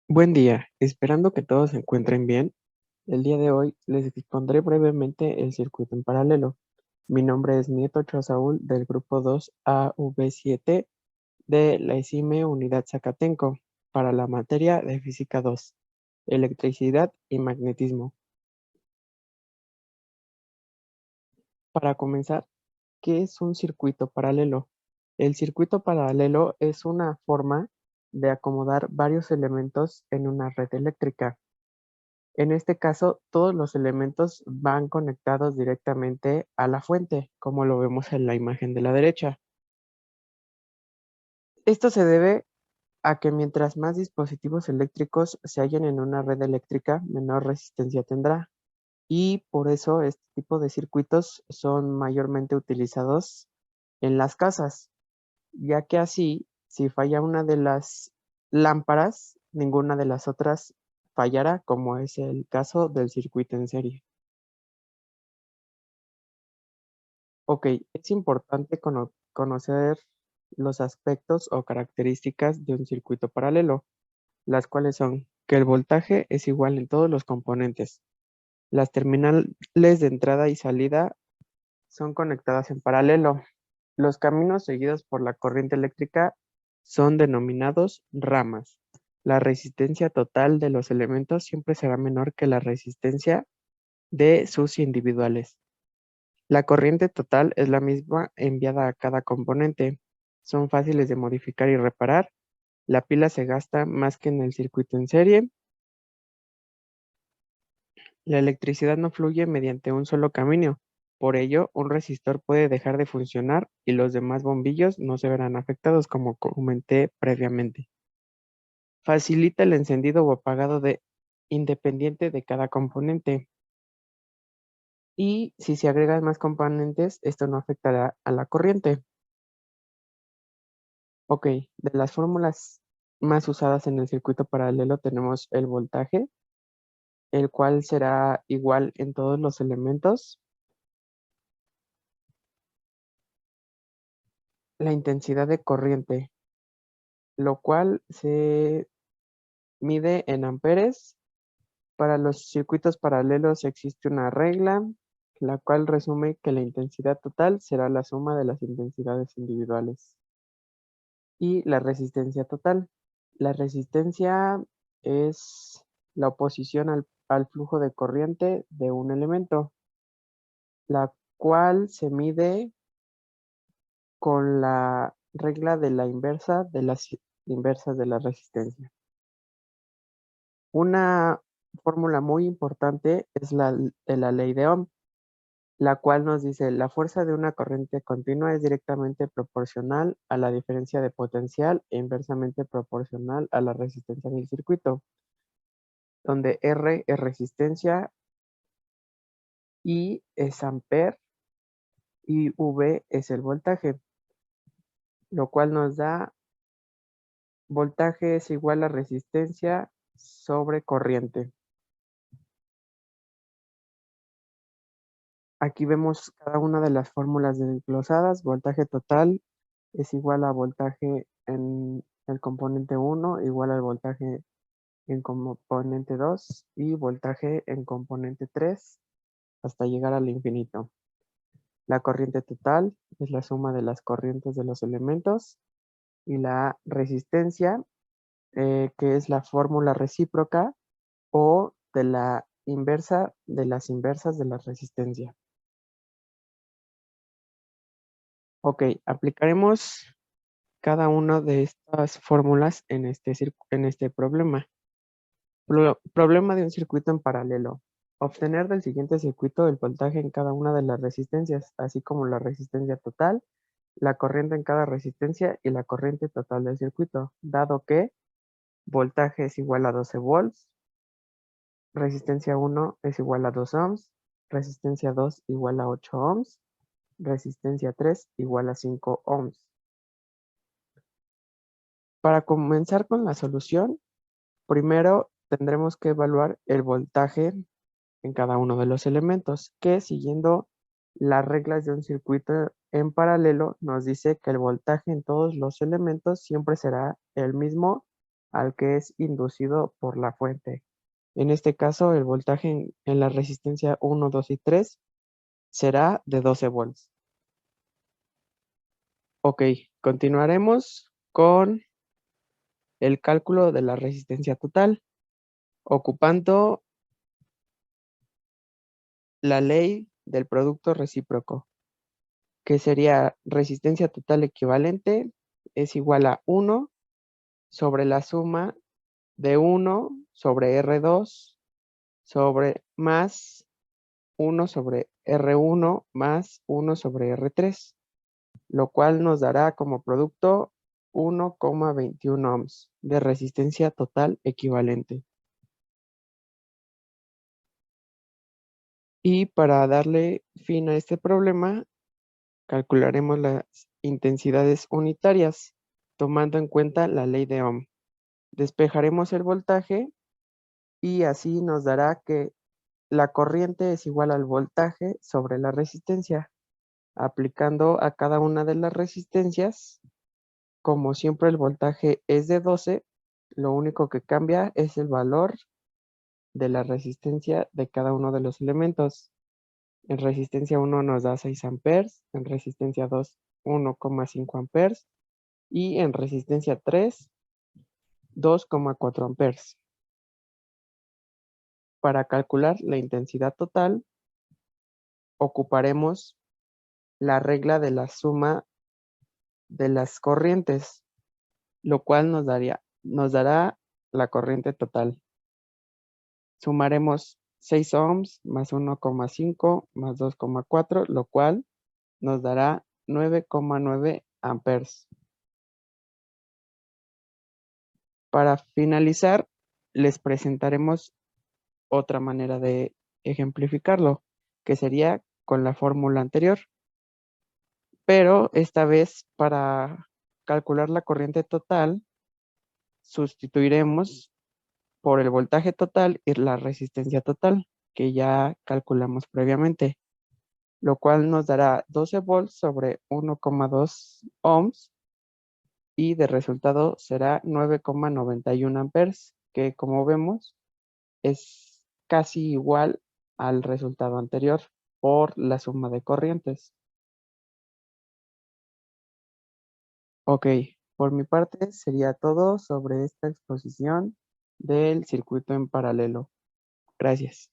Buen día, esperando que todos se encuentren bien. El día de hoy les expondré brevemente el circuito en paralelo. Mi nombre es Nieto Ochoa Saúl del grupo 2AV7 de la ESIME Unidad Zacatenco para la materia de Física 2, Electricidad y Magnetismo. Para comenzar, ¿qué es un circuito paralelo? El circuito paralelo es una forma de acomodar varios elementos en una red eléctrica. En este caso, todos los elementos van conectados directamente a la fuente, como lo vemos en la imagen de la derecha. Esto se debe a que mientras más dispositivos eléctricos se hallen en una red eléctrica, menor resistencia tendrá. Y por eso este tipo de circuitos son mayormente utilizados en las casas, ya que así, si falla una de las lámparas, ninguna de las otras fallará, como es el caso del circuito en serie. Ok, es importante conocer los aspectos o características de un circuito paralelo, las cuales son que el voltaje es igual en todos los componentes. Las terminales de entrada y salida son conectadas en paralelo. Los caminos seguidos por la corriente eléctrica son denominados ramas. La resistencia total de los elementos siempre será menor que la resistencia de sus individuales. La corriente total es la misma enviada a cada componente. Son fáciles de modificar y reparar. La pila se gasta más que en el circuito en serie. La electricidad no fluye mediante un solo camino. Por ello, un resistor puede dejar de funcionar y los demás bombillos no se verán afectados, como comenté previamente. Facilita el encendido o apagado independiente de cada componente. Y si se agregan más componentes, esto no afectará a la corriente. Ok, de las fórmulas más usadas en el circuito paralelo tenemos el voltaje, el cual será igual en todos los elementos, la intensidad de corriente, lo cual se mide en amperes. Para los circuitos paralelos existe una regla, la cual resume que la intensidad total será la suma de las intensidades individuales. Y la resistencia total. La resistencia es la oposición al flujo de corriente de un elemento, la cual se mide con la regla de la inversa de las inversas de la resistencia. Una fórmula muy importante es la de la ley de Ohm, la cual nos dice la fuerza de una corriente continua es directamente proporcional a la diferencia de potencial e inversamente proporcional a la resistencia del circuito, donde R es resistencia, I es amper y V es el voltaje, lo cual nos da voltaje es igual a resistencia sobre corriente. Aquí vemos cada una de las fórmulas desglosadas. Voltaje total es igual a voltaje en el componente 1, igual al voltaje en componente 2 y voltaje en componente 3 hasta llegar al infinito. La corriente total es la suma de las corrientes de los elementos y la resistencia, que es la fórmula recíproca o de la inversa de las inversas de la resistencia. Ok, aplicaremos cada una de estas fórmulas en este problema. Problema de un circuito en paralelo. Obtener del siguiente circuito el voltaje en cada una de las resistencias, así como la resistencia total, la corriente en cada resistencia y la corriente total del circuito, dado que voltaje es igual a 12 volts, resistencia 1 es igual a 2 ohms, resistencia 2 igual a 8 ohms, resistencia 3 igual a 5 ohms. Para comenzar con la solución, primero tendremos que evaluar el voltaje en cada uno de los elementos, que siguiendo las reglas de un circuito en paralelo nos dice que el voltaje en todos los elementos siempre será el mismo al que es inducido por la fuente. En este caso, el voltaje en la resistencia 1, 2 y 3 será de 12 volts. Ok, continuaremos con el cálculo de la resistencia total, ocupando la ley del producto recíproco, que sería resistencia total equivalente es igual a 1 sobre la suma de 1 sobre R2 sobre más 1 sobre R1 más 1 sobre R3, lo cual nos dará como producto 1,21 ohms de resistencia total equivalente. Y para darle fin a este problema, calcularemos las intensidades unitarias, tomando en cuenta la ley de Ohm. Despejaremos el voltaje y así nos dará que la corriente es igual al voltaje sobre la resistencia. Aplicando a cada una de las resistencias, como siempre el voltaje es de 12, lo único que cambia es el valor de la resistencia de cada uno de los elementos. En resistencia 1 nos da 6 amperes, en resistencia 2 1,5 amperes y en resistencia 3 2,4 amperes. Para calcular la intensidad total, ocuparemos la regla de la suma de las corrientes, lo cual nos dará la corriente total. Sumaremos 6 ohms más 1,5 más 2,4, lo cual nos dará 9,9 amperes. Para finalizar, les presentaremos otra manera de ejemplificarlo, que sería con la fórmula anterior, pero esta vez para calcular la corriente total, sustituiremos por el voltaje total y la resistencia total, que ya calculamos previamente, lo cual nos dará 12 volts sobre 1,2 ohms y de resultado será 9,91 amperes, que como vemos es casi igual al resultado anterior por la suma de corrientes. Ok, por mi parte sería todo sobre esta exposición del circuito en paralelo. Gracias.